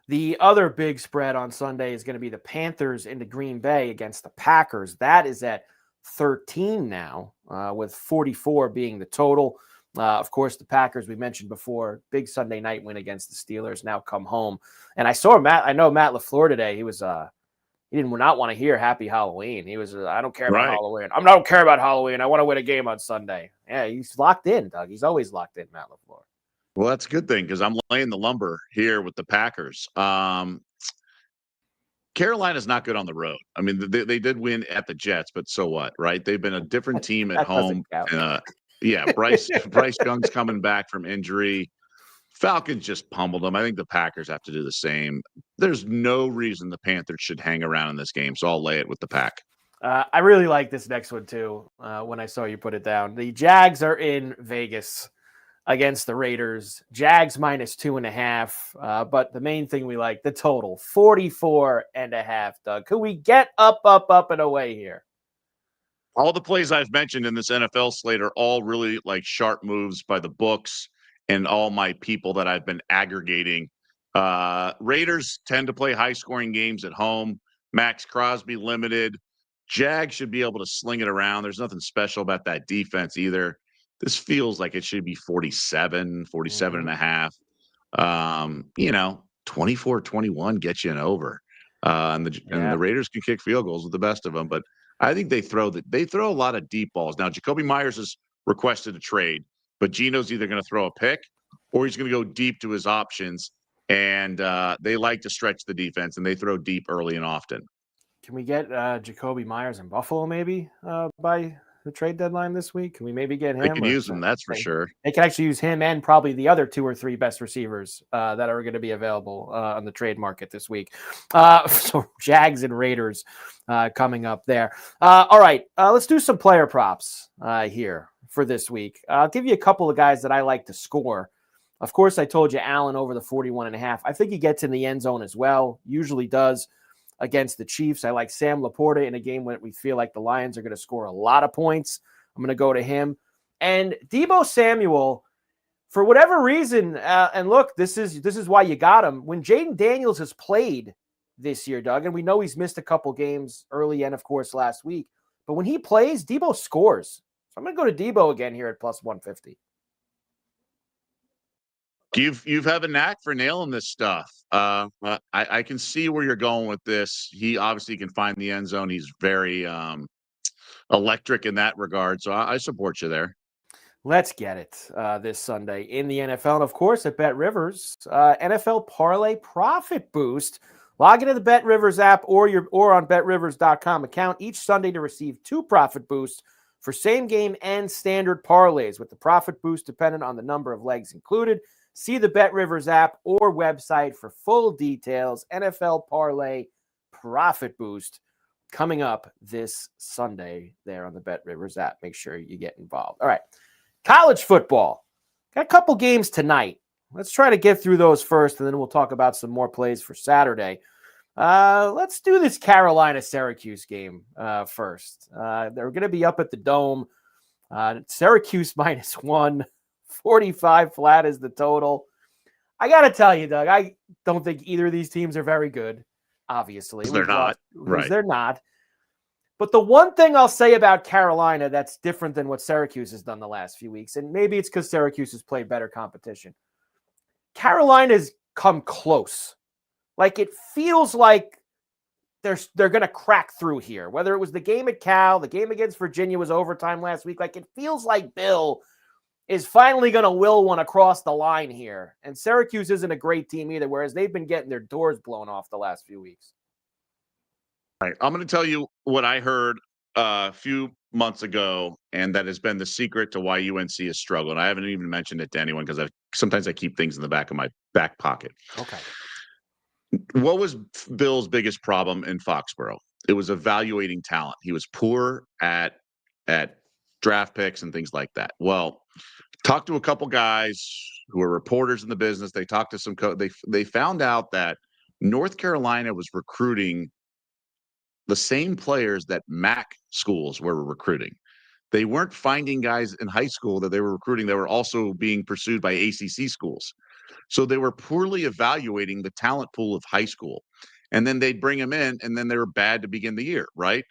The other big spread on Sunday is going to be the Panthers into Green Bay against the Packers. That is at 13 now, with 44 being the total. Of course, the Packers, we mentioned before, big Sunday night win against the Steelers, now come home. And I know Matt LaFleur today. He was he did not want to hear Happy Halloween. He was, I don't care about Halloween. I don't care about Halloween. I want to win a game on Sunday. Yeah, he's locked in, Doug. He's always locked in, Matt LaFleur. Well, that's a good thing because I'm laying the lumber here with the Packers. Carolina's not good on the road. I mean, they did win at the Jets, but so what, right? They've been a different team at home. Bryce Young's coming back from injury. Falcons just pummeled them. I think the Packers have to do the same. There's no reason the Panthers should hang around in this game, so I'll lay it with the Pack. I really like this next one, too, when I saw you put it down. The Jags are in Vegas against the Raiders. Jags -2.5. But the main thing we like, the total, 44.5, Doug. Could we get up, and away here? All the plays I've mentioned in this NFL slate are all really like sharp moves by the books and all my people that I've been aggregating. Raiders tend to play high-scoring games at home. Max Crosby limited. Jags should be able to sling it around. There's nothing special about that defense either. This feels like it should be 47 and a half. 24-21 gets you an over. And the Raiders can kick field goals with the best of them, but I think they throw a lot of deep balls. Now, Jacoby Myers has requested a trade, but Geno's either going to throw a pick or he's going to go deep to his options. And they like to stretch the defense, and they throw deep early and often. Can we get Jacoby Myers in Buffalo maybe by the trade deadline this week? Can we maybe get him? They can use him, that's for sure. They can actually use him and probably the other 2 or 3 best receivers that are going to be available on the trade market this week. So Jags and Raiders coming up there. All right, let's do some player props here for this week. I'll give you a couple of guys that I like to score. Of course, I told you Allen over the 41.5. I think he gets in the end zone as well, usually does against the Chiefs. I like Sam Laporta in a game when we feel like the Lions are going to score a lot of points. I'm going to go to him. And Deebo Samuel, for whatever reason, and look, this is why you got him. When Jaden Daniels has played this year, Doug, and we know he's missed a couple games early and, of course, last week, but when he plays, Deebo scores. So I'm going to go to Deebo again here at plus 150. You've have a knack for nailing this stuff. I can see where you're going with this. He obviously can find the end zone. He's very electric in that regard. So I support you there. Let's get it this Sunday in the NFL. And, of course, at BetRivers, NFL Parlay Profit Boost. Log into the BetRivers app or on BetRivers.com account each Sunday to receive 2 profit boosts for same game and standard parlays, with the profit boost dependent on the number of legs included. See the BetRivers app or website for full details. NFL Parlay Profit Boost coming up this Sunday there on the BetRivers app. Make sure you get involved. All right, college football. Got a couple games tonight. Let's try to get through those first, and then we'll talk about some more plays for Saturday. Let's do this Carolina-Syracuse game first. They're going to be up at the Dome. Syracuse -1. 45 flat is the total. I got to tell you, Doug, I don't think either of these teams are very good, obviously. They're not. Right. They're not. But the one thing I'll say about Carolina that's different than what Syracuse has done the last few weeks, and maybe it's because Syracuse has played better competition, Carolina's come close. Like, it feels like they're going to crack through here. Whether it was the game at Cal, the game against Virginia was overtime last week. Like, it feels like Bill is finally going to will one across the line here. And Syracuse isn't a great team either, whereas they've been getting their doors blown off the last few weeks. All right. I'm going to tell you what I heard a few months ago, and that has been the secret to why UNC is struggling. I haven't even mentioned it to anyone because sometimes I keep things in the back of my back pocket. Okay. What was Bill's biggest problem in Foxborough? It was evaluating talent. He was poor at draft picks and things like that. Well, talked to a couple guys who are reporters in the business. They talked to some they found out that North Carolina was recruiting the same players that MAC schools were recruiting. They weren't finding guys in high school that they were recruiting that were also being pursued by ACC schools. So they were poorly evaluating the talent pool of high school. And then they'd bring them in, and then they were bad to begin the year, right?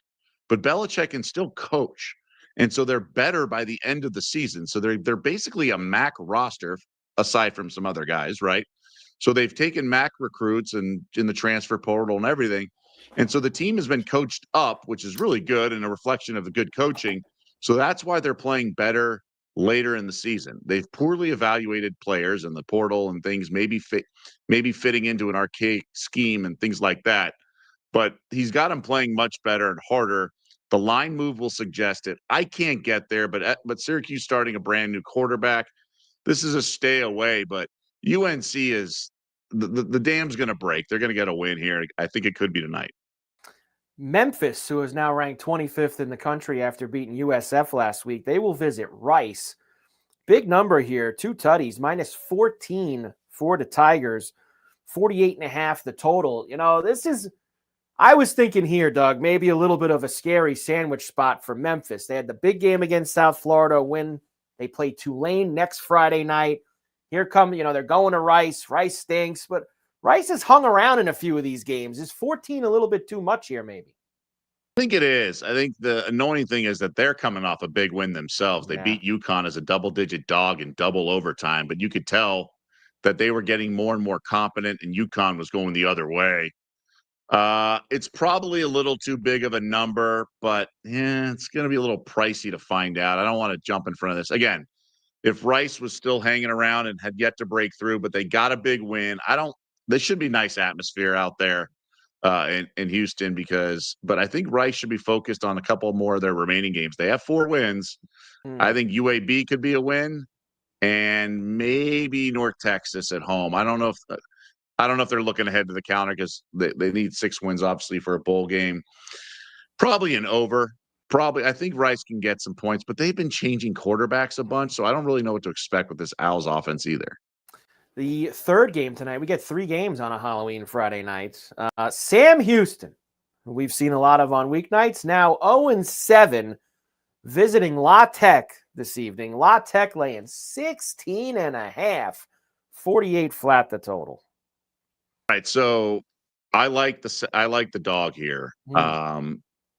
But Belichick can still coach. And so they're better by the end of the season. So they're basically a MAC roster, aside from some other guys, right? So they've taken MAC recruits and in the transfer portal and everything. And so the team has been coached up, which is really good and a reflection of the good coaching. So that's why they're playing better later in the season. They've poorly evaluated players in the portal and things, maybe fitting into an archaic scheme and things like that. But he's got them playing much better and harder. The line move will suggest it. I can't get there, but Syracuse starting a brand new quarterback, this is a stay away. But UNC is the dam's going to break. They're going to get a win here. I think it could be tonight. Memphis, who is now ranked 25th in the country after beating USF last week, they will visit Rice. Big number here, 2 tutties, -14 for the Tigers, 48.5 the total. You know, I was thinking here, Doug, maybe a little bit of a scary sandwich spot for Memphis. They had the big game against South Florida win. They play Tulane next Friday night. Here come, they're going to Rice. Rice stinks, but Rice has hung around in a few of these games. Is 14 a little bit too much here, maybe? I think it is. I think the annoying thing is that they're coming off a big win themselves. They beat UConn as a double-digit dog in double overtime, but you could tell that they were getting more and more competent and UConn was going the other way. It's probably a little too big of a number, but yeah, it's going to be a little pricey to find out. I don't want to jump in front of this. Again, if Rice was still hanging around and had yet to break through, but they got a big win, this should be nice atmosphere out there in Houston but I think Rice should be focused on a couple more of their remaining games. They have 4 wins. I think UAB could be a win and maybe North Texas at home. I don't know if they're looking ahead to the counter because they need 6 wins, obviously, for a bowl game. Probably an over. Probably, I think Rice can get some points, but they've been changing quarterbacks a bunch, so I don't really know what to expect with this Owls offense either. The third game tonight, we get 3 games on a Halloween Friday night. Sam Houston, who we've seen a lot of on weeknights, now 0-7, visiting La Tech this evening. La Tech laying 16.5, 48 flat the total. All right, so I like the dog here.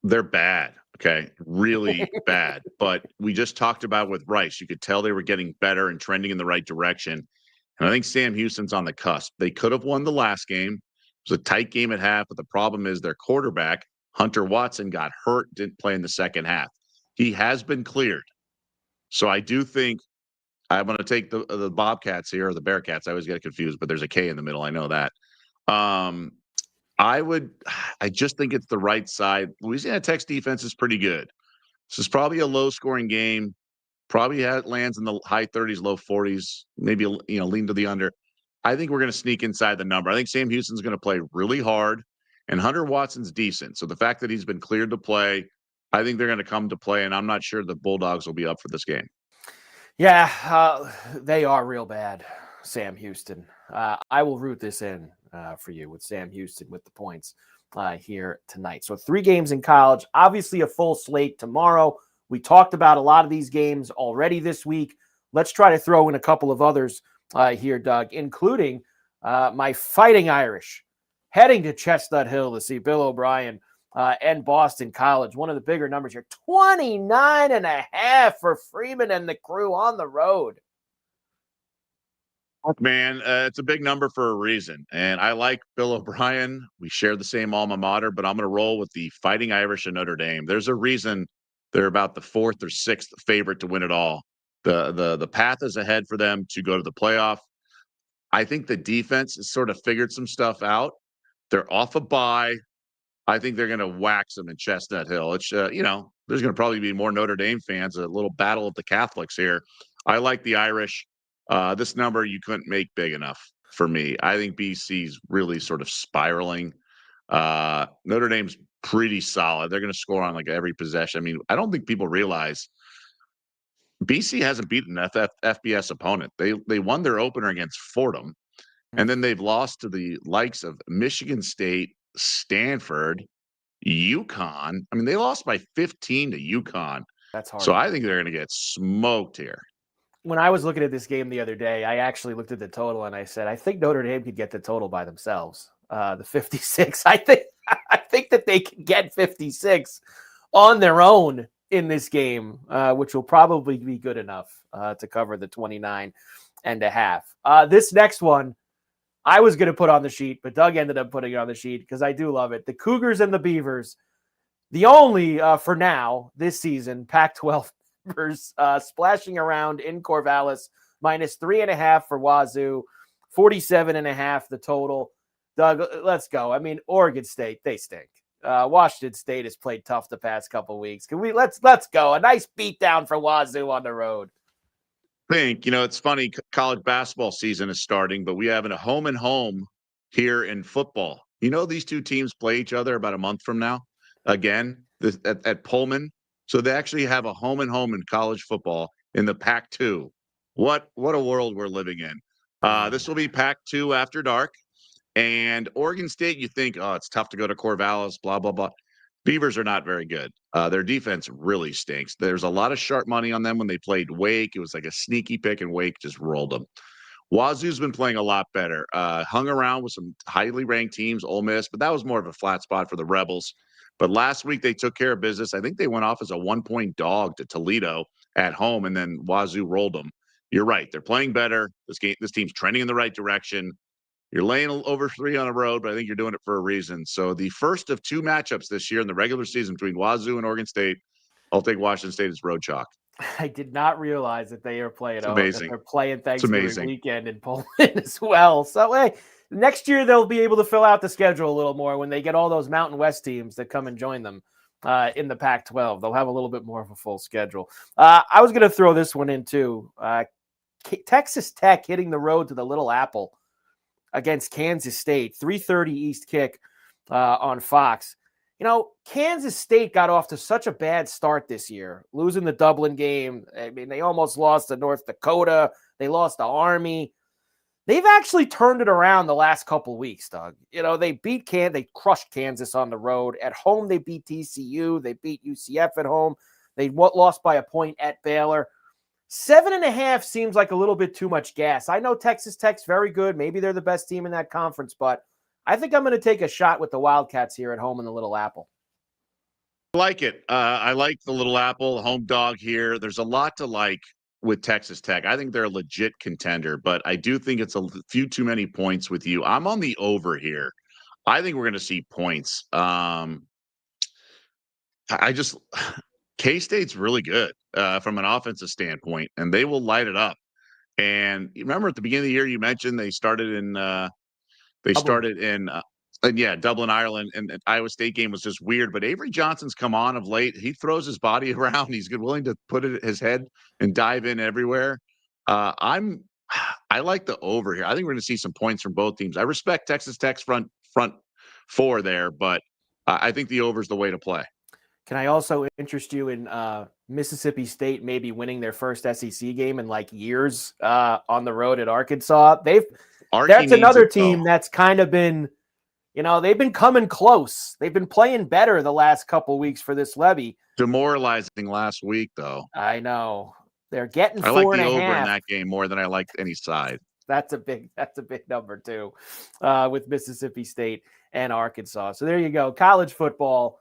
They're bad, okay, really bad. But we just talked about with Rice, you could tell they were getting better and trending in the right direction. And I think Sam Houston's on the cusp. They could have won the last game. It was a tight game at half, but the problem is their quarterback, Hunter Watson, got hurt, didn't play in the second half. He has been cleared. So I do think I'm going to take the Bobcats here, or the Bearcats. I always get confused, but there's a K in the middle. I know that. I just think it's the right side. Louisiana Tech's defense is pretty good. This is probably a low-scoring game. Probably lands in the high 30s, low 40s, maybe lean to the under. I think we're going to sneak inside the number. I think Sam Houston's going to play really hard, and Hunter Watson's decent. So the fact that he's been cleared to play, I think they're going to come to play, and I'm not sure the Bulldogs will be up for this game. Yeah, they are real bad, Sam Houston. I will root this in for you with Sam Houston with the points here tonight. So 3 games in college, obviously a full slate tomorrow. We talked about a lot of these games already this week. Let's try to throw in a couple of others here, Doug, including my Fighting Irish heading to Chestnut Hill to see Bill O'Brien and Boston College. One of the bigger numbers here, 29.5 for Freeman and the crew on the road. Man, it's a big number for a reason. And I like Bill O'Brien. We share the same alma mater, but I'm going to roll with the Fighting Irish and Notre Dame. There's a reason they're about the 4th or 6th favorite to win it all. The path is ahead for them to go to the playoff. I think the defense has sort of figured some stuff out. They're off a bye. I think they're going to wax them in Chestnut Hill. It's there's going to probably be more Notre Dame fans. A little battle of the Catholics here. I like the Irish. This number you couldn't make big enough for me. I think BC's really sort of spiraling. Notre Dame's pretty solid. They're going to score on like every possession. I mean, I don't think people realize BC hasn't beaten an FBS opponent. They won their opener against Fordham, and then they've lost to the likes of Michigan State, Stanford, UConn. I mean, they lost by 15 to UConn. That's hard. So I think they're going to get smoked here. When I was looking at this game the other day, I actually looked at the total and I said, I think Notre Dame could get the total by themselves. The 56. I think that they can get 56 on their own in this game, which will probably be good enough to cover the 29.5. This next one, I was going to put on the sheet, but Doug ended up putting it on the sheet because I do love it. The Cougars and the Beavers, the only, for now, this season, Pac-12 members splashing around in Corvallis, -3.5 for Wazoo, 47.5 the total. Doug, let's go. I mean, Oregon State, they stink. Washington State has played tough the past couple weeks. Can we let's go? A nice beatdown for Wazoo on the road. It's funny. College basketball season is starting, but we have a home and home here in football. These two teams play each other about a month from now again at Pullman. So they actually have a home and home in college football in the Pac-2. What a world we're living in. This will be Pac-2 after dark. And Oregon State, you think, oh, it's tough to go to Corvallis, blah, blah, blah. Beavers are not very good. Their defense really stinks. There's a lot of sharp money on them when they played Wake. It was like a sneaky pick, and Wake just rolled them. Wazoo's been playing a lot better. Hung around with some highly ranked teams, Ole Miss, but that was more of a flat spot for the Rebels. But last week they took care of business. I think they went off as a 1-point dog to Toledo at home, and then Wazoo rolled them. you're right. They're playing better. This team's trending in the right direction. You're laying over 3 on the road, but I think you're doing it for a reason. So the first of 2 matchups this year in the regular season between Wazoo and Oregon State, I'll take Washington State as road chalk. I did not realize that they are playing. It's amazing. That they're playing It's Thanksgiving amazing. weekend in Poland as well. So hey, next year they'll be able to fill out the schedule a little more when they get all those Mountain West teams that come and join them in the Pac-12. They'll have a little bit more of a full schedule. I was going to throw this one in too. Texas Tech hitting the road to the Little Apple against Kansas State, 3:30 East kick on Fox. You know, Kansas State got off to such a bad start this year, losing the Dublin game. I mean, they almost lost to North Dakota. They lost to Army. They've actually turned it around the last couple weeks, Doug. You know, they crushed Kansas on the road. At home, they beat TCU. They beat UCF at home. They lost by a point at Baylor. 7.5 seems like a little bit too much gas. I know Texas Tech's very good. Maybe they're the best team in that conference, but I think I'm going to take a shot with the Wildcats here at home in the Little Apple. I like it. I like the Little Apple, home dog here. There's a lot to like with Texas Tech. I think they're a legit contender, but I do think it's a few too many points with you. I'm on the over here. I think we're going to see points. K-State's really good from an offensive standpoint, and they will light it up. And you remember at the beginning of the year, you mentioned they started in Dublin, Ireland, and the Iowa State game was just weird. But Avery Johnson's come on of late. He throws his body around. He's willing to put his head and dive in everywhere. I like the over here. I think we're going to see some points from both teams. I respect Texas Tech's front four there, but I think the over is the way to play. Can I also interest you in Mississippi State maybe winning their first SEC game in like years on the road at Arkansas? That's another team that's kind of been, you know, they've been coming close. They've been playing better the last couple weeks for this levy. Demoralizing last week, though. I know. They're getting 4.5. I like the over in that game more than I like any side. That's a big number too, with Mississippi State and Arkansas. So there you go. College football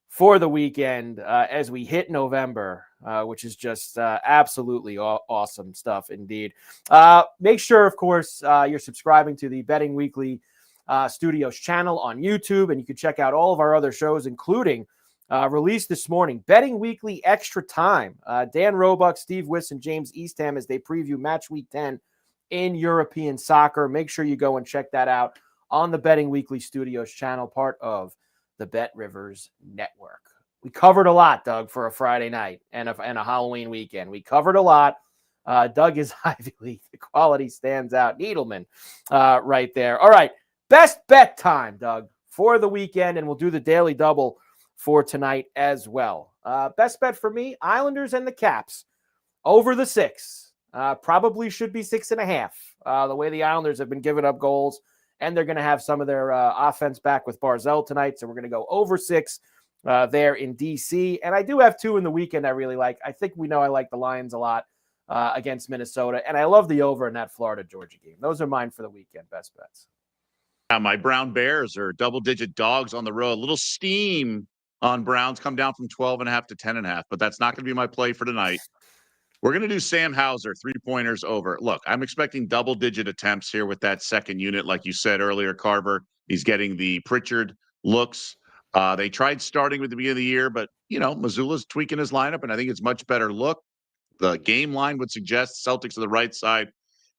for the weekend as we hit November, which is just absolutely awesome stuff indeed. Make sure, of course, you're subscribing to the Betting Weekly Studios channel on YouTube, and you can check out all of our other shows, including released this morning, Betting Weekly Extra Time. Dan Roebuck, Steve Wiss, and James Eastham as they preview Match Week 10 in European soccer. Make sure you go and check that out on the Betting Weekly Studios channel, part of the BetRivers Network. We covered a lot, Doug, for a Friday night and a Halloween weekend. We covered a lot. Doug is Ivy League. The quality stands out. Needleman right there. All right, best bet time, Doug, for the weekend, and we'll do the daily double for tonight as well. Best bet for me, Islanders and the Caps over the 6. Probably should be 6.5. The way the Islanders have been giving up goals, and they're going to have some of their offense back with Barzell tonight. So we're going to go over 6 there in D.C. And I do have 2 in the weekend I really like. I think we know I like the Lions a lot against Minnesota. And I love the over in that Florida-Georgia game. Those are mine for the weekend best bets. My Brown Bears are double-digit dogs on the road. A little steam on Browns, come down from 12.5 to 10.5. But that's not going to be my play for tonight. We're going to do Sam Hauser, 3-pointers over. Look, I'm expecting double-digit attempts here with that second unit. Like you said earlier, Carver, he's getting the Pritchard looks. They tried starting with the beginning of the year, but, you know, Missoula's tweaking his lineup, and I think it's much better look. The game line would suggest Celtics to the right side.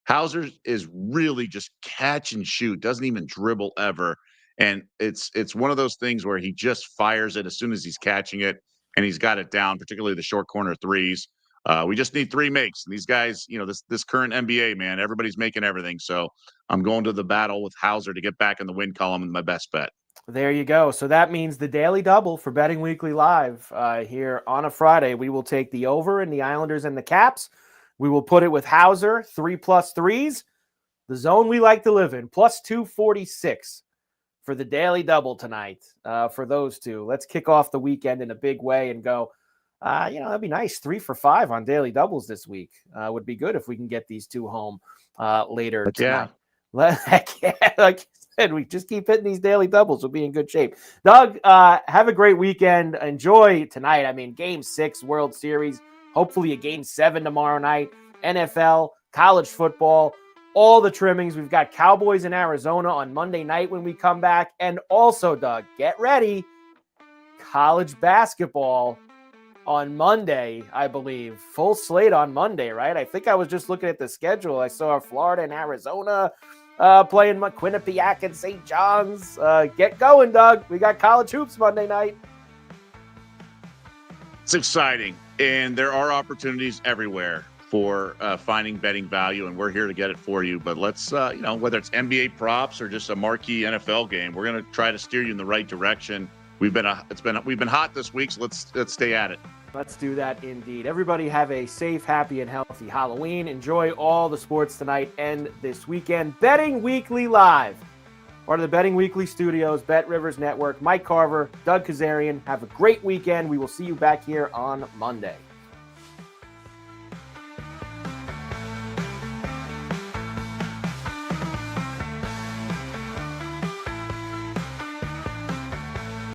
Hauser is really just catch and shoot, doesn't even dribble ever. And it's one of those things where he just fires it as soon as he's catching it, and he's got it down, particularly the short corner threes. We just need 3 makes. And these guys, you know, this current NBA, man, everybody's making everything. So I'm going to the battle with Hauser to get back in the win column and my best bet. There you go. So that means the daily double for Betting Weekly Live here on a Friday. We will take the over in the Islanders and the Caps. We will put it with Hauser, 3+ threes. The zone we like to live in, plus 246 for the daily double tonight for those 2. Let's kick off the weekend in a big way and go, that'd be nice. 3 for 5 on daily doubles this week. Would be good if we can get these 2 home later tonight. Yeah. Like you said, we just keep hitting these daily doubles. We'll be in good shape. Doug, have a great weekend. Enjoy tonight. I mean, Game 6 World Series. Hopefully a Game 7 tomorrow night. NFL, college football, all the trimmings. We've got Cowboys in Arizona on Monday night when we come back. And also, Doug, get ready. College basketball on Monday, I believe. Full slate on Monday, right? I think I was just looking at the schedule. I saw Florida and Arizona playing Quinnipiac and St. John's. Get going, Doug. We got college hoops Monday night. It's exciting, and there are opportunities everywhere for finding betting value, and we're here to get it for you. But let's, whether it's NBA props or just a marquee NFL game, we're going to try to steer you in the right direction. We've been hot this week, so let's stay at it. Let's do that indeed. Everybody have a safe, happy, and healthy Halloween. Enjoy all the sports tonight and this weekend. Betting Weekly Live. Part of the Betting Weekly Studios, BetRivers Network. Mike Carver, Doug Kazarian. Have a great weekend. We will see you back here on Monday.